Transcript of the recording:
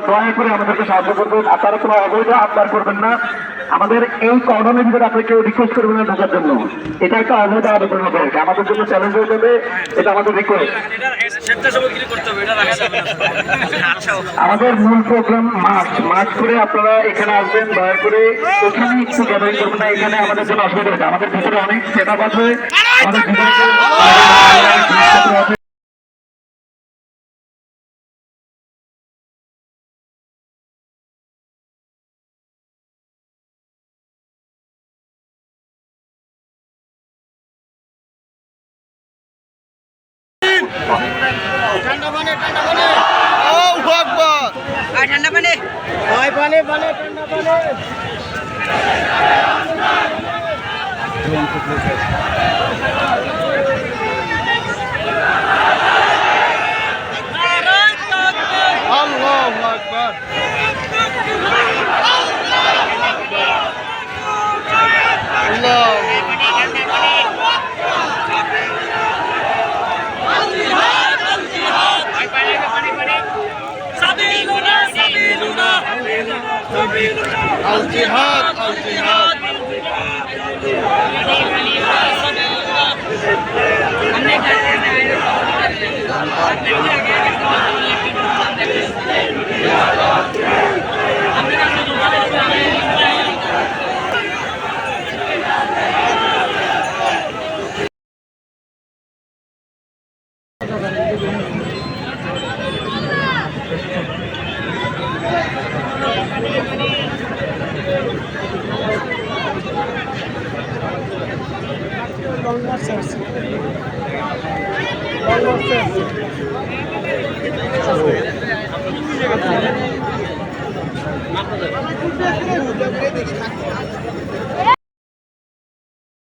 দয়া করে আমাদেরকে সাহায্য করবেন। আপনারা কোনো অবৈধ আবদার করবেন না। আমাদের এই কর্ডনের ভিতরে আপনি কেউ রিকোয়েস্ট করবেন না ঢোকার জন্য। এটা একটা অবৈধ আবেদন হবে, আমাদের জন্য চ্যালেঞ্জ হয়ে যাবে। এটা আমাদের রিকোয়েস্ট। আমাদের মূল প্রোগ্রাম মার্চ করে আপনারা এখানে আসবেন। দয়া করে এখানে একটু গ্যাদারিং করবেন না, এখানে আমাদের জন্য অসুবিধা হচ্ছে। আমাদের ভিতরে অনেক সেট আপ আছে, আমাদের ভিতরে ঠান্ডা পানি ও আকবার ঠান্ডা পানি ঠান্ডা পানি আল্লাহু আকবার আল্লাহ الجهاد الجهاد